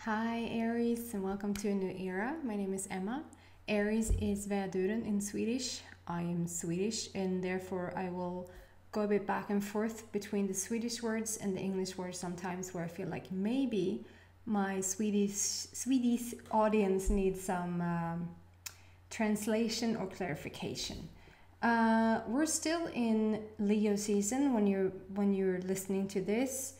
Hi Aries, and welcome to a new era. My name is Emma. Aries is Väduren in Swedish. I am Swedish and therefore I will go a bit back and forth between the Swedish words and the English words sometimes, where I feel like maybe my Swedish audience needs some translation or clarification. We're still in Leo season when you're listening to this.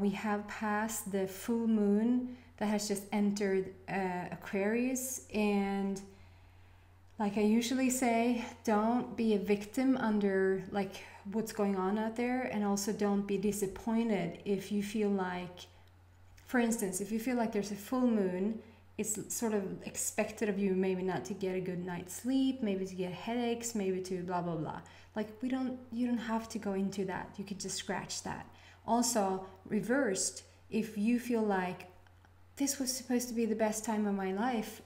We have passed the full moon that has just entered Aquarius, and like I usually say, don't be a victim under like what's going on out there, and also don't be disappointed if you feel like, for instance, if you feel like there's a full moon, it's sort of expected of you maybe not to get a good night's sleep, maybe to get headaches, maybe to blah blah blah. Like you don't have to go into that. You could just scratch that. Also, reversed, if you feel like this was supposed to be the best time of my life,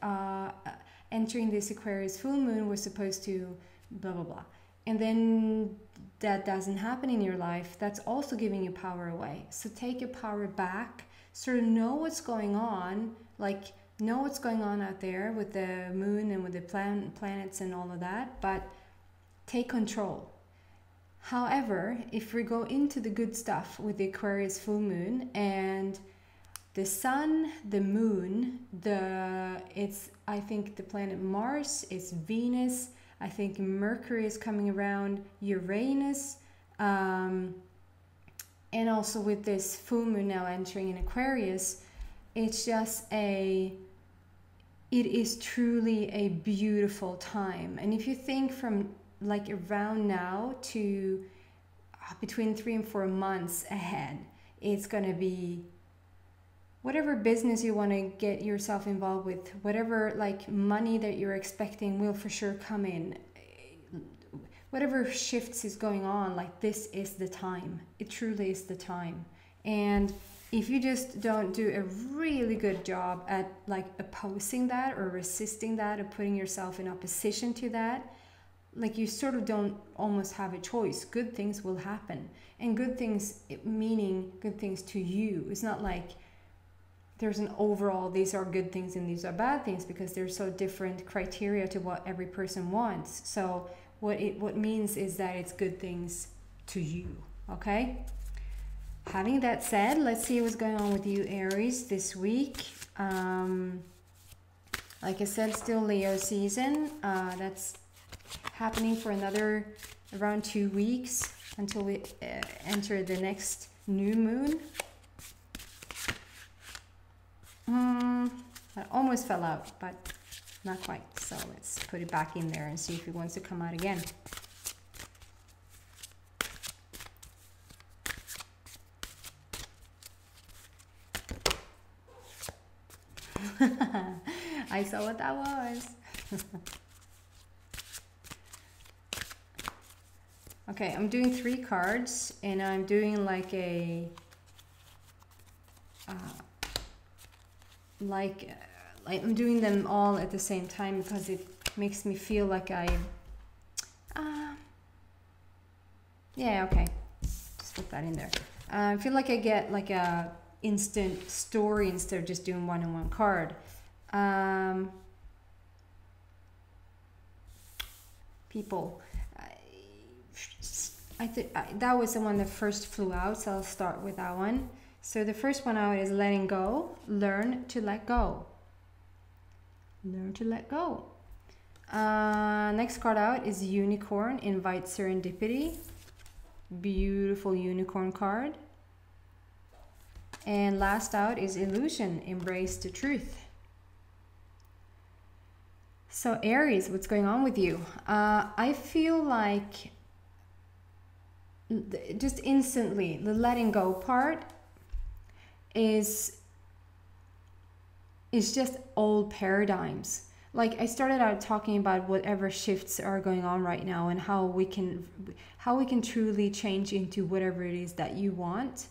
entering this Aquarius full moon was supposed to blah blah blah, and then that doesn't happen in your life, that's also giving your power away. So take your power back, sort of know what's going on, like know what's going on out there with the moon and with the planets and all of that, but take control. However, if we go into the good stuff with the Aquarius full moon and the sun, the moon, I think the planet Mars, it's Venus, I think Mercury is coming around, Uranus, and also with this full moon now entering in Aquarius, it's just it is truly a beautiful time. And if you think from like around now to between 3 and 4 months ahead, it's going to be whatever business you want to get yourself involved with, whatever like money that you're expecting will for sure come in. Whatever shifts is going on, like this is the time. It truly is the time. And if you just don't do a really good job at like opposing that or resisting that or putting yourself in opposition to that, like you sort of don't almost have a choice. Good things will happen. And good things meaning good things to you. It's not like there's an overall these are good things and these are bad things, because there's so different criteria to what every person wants. So what means is that it's good things to you. Okay? Having that said, let's see what's going on with you, Aries, this week. Like I said, still Leo season. That's happening for another around 2 weeks until we enter the next new moon. That almost fell out, but not quite. So let's put it back in there and see if it wants to come out again. I saw what that was. Okay, I'm doing 3 cards, and I'm doing like a I'm doing them all at the same time because it makes me feel like yeah, okay, just put that in there. I feel like I get like a instant story instead of just doing one card. People, I think that was the one that first flew out, so I'll start with that one. So the first one out is letting go. Learn to let go. Learn to let go. Next card out is unicorn. Invite serendipity. Beautiful unicorn card. And last out is illusion. Embrace the truth. So Aries, what's going on with you? I feel like just instantly the letting go part is just old paradigms. Like I started out talking about whatever shifts are going on right now and how we can truly change into whatever it is that you want.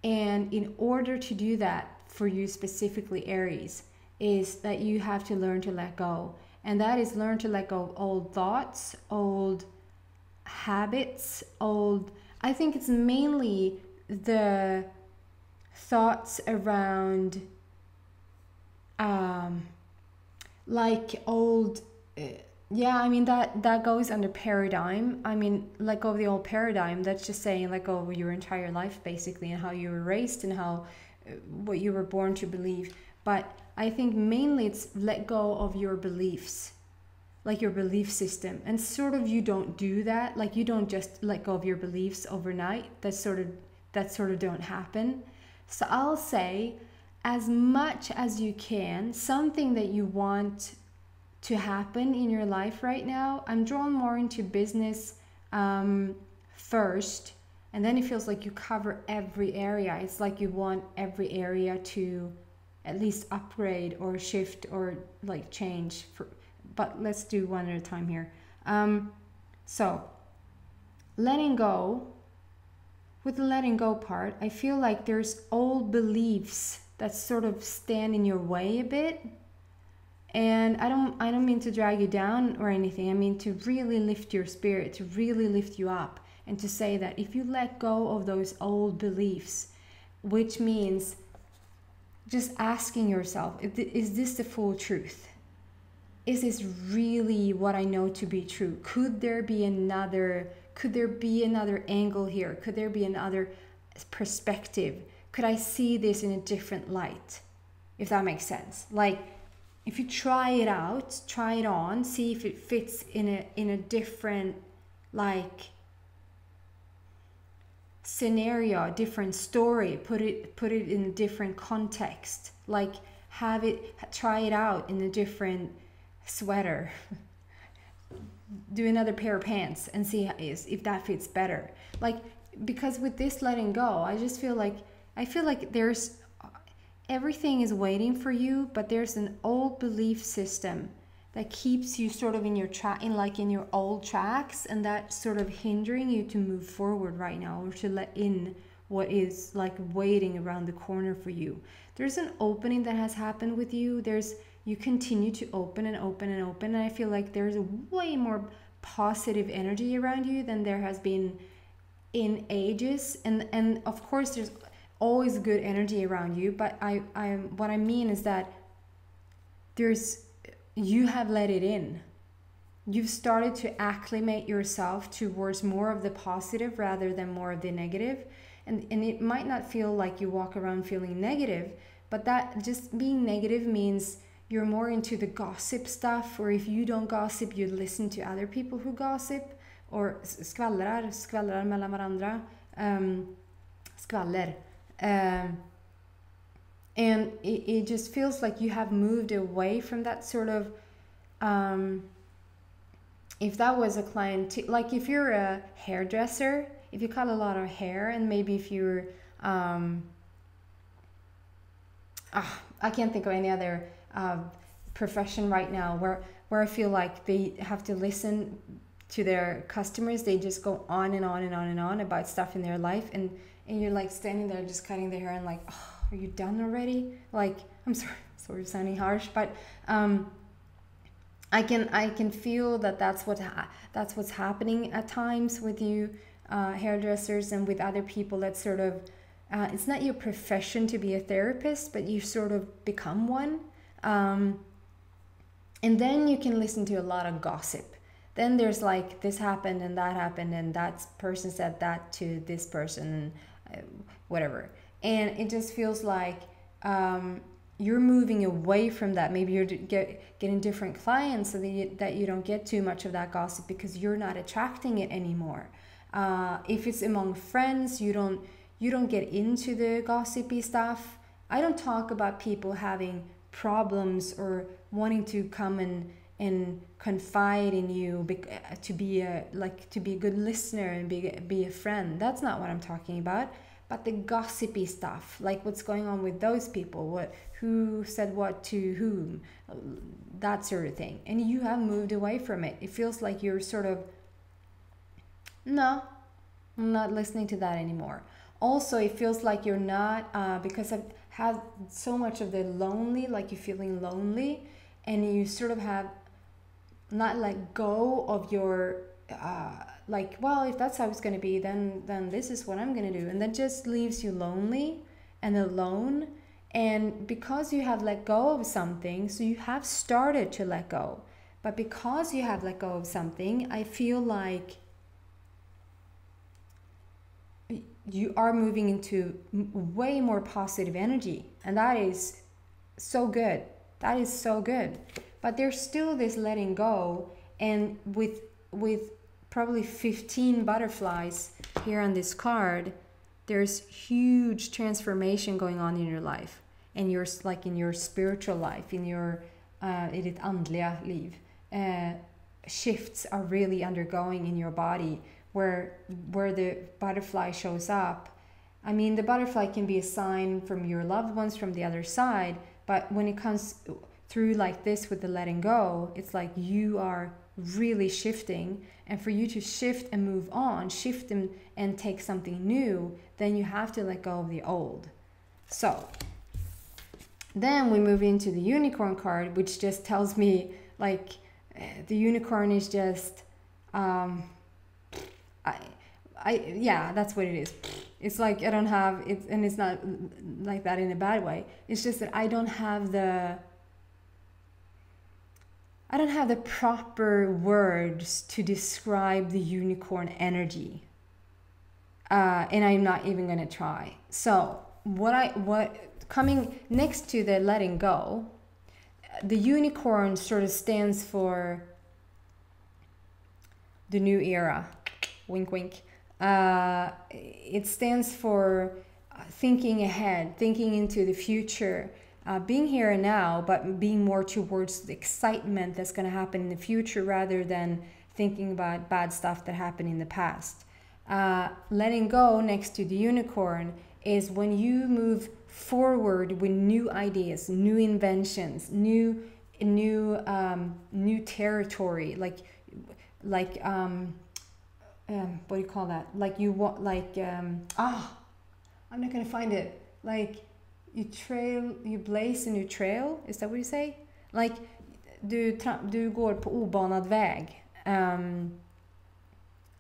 And in order to do that for you specifically, Aries, is that you have to learn to let go. And that is learn to let go of old thoughts, old habits, I think it's mainly the thoughts around like old, yeah, I mean that goes under paradigm. I mean, let go of the old paradigm. That's just saying let go of your entire life basically, and how you were raised and how what you were born to believe. But I think mainly it's let go of your beliefs, like your belief system. And sort of you don't do that. Like you don't just let go of your beliefs overnight. That sort of don't happen. So I'll say, as much as you can, something that you want to happen in your life right now. I'm drawn more into business first, and then it feels like you cover every area. It's like you want every area to at least upgrade or shift or like change. But let's do one at a time here. So letting go, with the letting go part, I feel like there's old beliefs that sort of stand in your way a bit. And I don't mean to drag you down or anything. I mean to really lift your spirit, to really lift you up, and to say that if you let go of those old beliefs, which means just asking yourself, is this the full truth? Is this really what I know to be true? Could there be another angle here? Could there be another perspective? Could I see this in a different light? If that makes sense. Like, if you try it out, try it on, see if it fits in a different like scenario, a different story, put it in a different context, like try it out in a different sweater, do another pair of pants and see if that fits better. Like, because with this letting go, I feel like there's everything is waiting for you, but there's an old belief system that keeps you sort of in your in your old tracks, and that's sort of hindering you to move forward right now, or to let in what is like waiting around the corner for you. There's an opening that has happened with you. You continue to open and open and open, and I feel like there's a way more positive energy around you than there has been in ages. And of course there's always good energy around you, but what I mean is that you have let it in. You've started to acclimate yourself towards more of the positive rather than more of the negative. And it might not feel like you walk around feeling negative, but that just being negative means you're more into the gossip stuff, or if you don't gossip, you listen to other people who gossip, or skvallrar mellan varandra. Skvaller. And it just feels like you have moved away from that sort of, if that was a client, like if you're a hairdresser, if you cut a lot of hair, and maybe if you're, I can't think of any other profession right now where I feel like they have to listen to their customers. They just go on and on and on and on about stuff in their life, and you're like standing there just cutting their hair and like, oh, are you done already? Like, I'm sorry for sounding harsh, but I can feel that that's what's happening at times with you hairdressers, and with other people that sort of it's not your profession to be a therapist, but you sort of become one. And then you can listen to a lot of gossip. Then there's like, this happened and that person said that to this person, whatever. And it just feels like you're moving away from that. Maybe you're getting different clients so that you don't get too much of that gossip, because you're not attracting it anymore. If it's among friends, you don't get into the gossipy stuff. I don't talk about people having problems or wanting to come and confide in you to be a good listener and be a friend. That's not what I'm talking about. But the gossipy stuff, like what's going on with those people, who said what to whom, that sort of thing. And you have moved away from it. It feels like you're sort of, no, I'm not listening to that anymore. Also, it feels like you're not, because I've had so much of the lonely, like you're feeling lonely, and you sort of have not let go of your, like, well, if that's how it's going to be, then this is what I'm going to do. And that just leaves you lonely and alone. And because you have let go of something, so you have started to let go. But because you have let go of something, I feel like you are moving into way more positive energy. And that is so good. That is so good. But there's still this letting go. And with probably 15 butterflies here on this card, there's huge transformation going on in your life. And your, like in your spiritual life, in your i ditt andliga liv. Shifts are really undergoing in your body where the butterfly shows up. I mean, the butterfly can be a sign from your loved ones from the other side, but when it comes through like this with the letting go, it's like you are really shifting. And for you to shift and move on, shift and take something new, then you have to let go of the old. So then we move into the unicorn card, which just tells me like the unicorn is just yeah, that's what it is. It's like I don't have it, and it's not like that in a bad way. It's just that I don't have the proper words to describe the unicorn energy, and I'm not even gonna try. So what coming next to the letting go, the unicorn sort of stands for the new era. Wink, wink. It stands for thinking ahead, thinking into the future, being here and now, but being more towards the excitement that's going to happen in the future rather than thinking about bad stuff that happened in the past. Letting go next to the unicorn is when you move forward with new ideas, new inventions, new territory, like what do you call that? Like you want, like I'm not gonna find it. Like you blaze a new trail. Is that what you say? Like du går på obanad väg.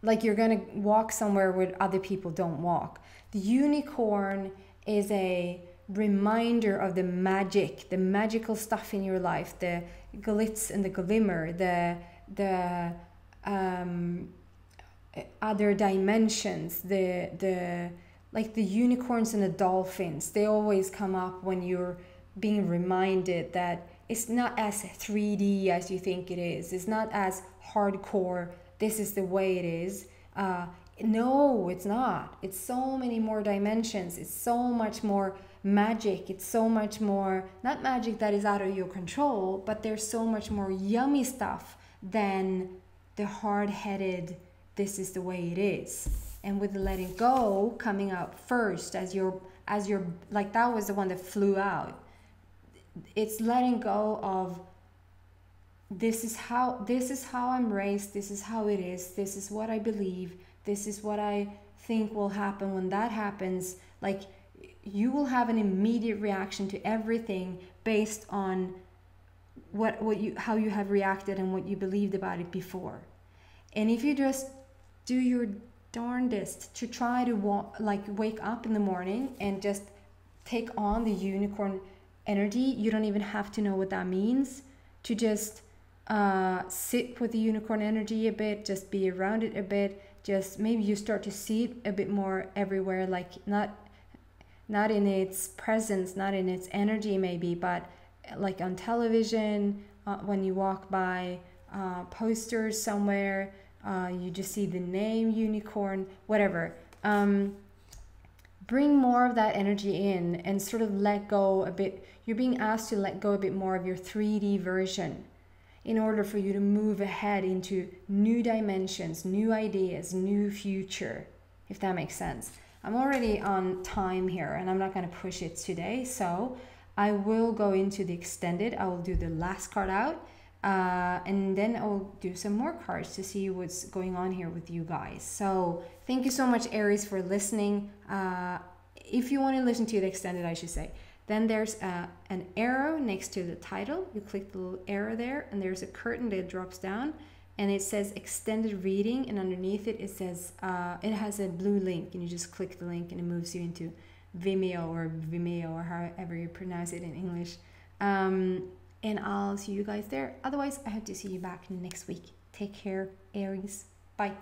Like you're gonna walk somewhere where other people don't walk. The unicorn is a reminder of the magic, the magical stuff in your life, the glitz and the glimmer, the other dimensions, the like the unicorns and the dolphins. They always come up when you're being reminded that it's not as 3D as you think it is. It's not as hardcore. This is the way it is. No, it's not. It's so many more dimensions. It's so much more magic. It's so much more, not magic that is out of your control, but there's so much more yummy stuff than the hard-headed, this is the way it is. And with the letting go coming out first, as you're like that was the one that flew out. It's letting go of this is how I'm raised, this is how it is, this is what I believe, this is what I think will happen. When that happens, like you will have an immediate reaction to everything based on how you have reacted and what you believed about it before. And if you just do your darndest to try to wake up in the morning and just take on the unicorn energy, you don't even have to know what that means, to just sit with the unicorn energy a bit, just be around it a bit, just maybe you start to see it a bit more everywhere, like not in its presence, not in its energy maybe, but like on television, when you walk by posters somewhere, you just see the name unicorn, whatever. Bring more of that energy in and sort of let go a bit. You're being asked to let go a bit more of your 3D version in order for you to move ahead into new dimensions, new ideas, new future, if that makes sense. I'm already on time here and I'm not going to push it today, so I will go into the extended. I will do the last card out. And then I'll do some more cards to see what's going on here with you guys. So thank you so much, Aries, for listening. If you want to listen to the extended, I should say, then there's an arrow next to the title. You click the little arrow there, and there's a curtain that drops down, and it says extended reading, and underneath it, it says it has a blue link, and you just click the link, and it moves you into Vimeo or however you pronounce it in English. And I'll see you guys there. Otherwise, I hope to see you back next week. Take care, Aries. Bye.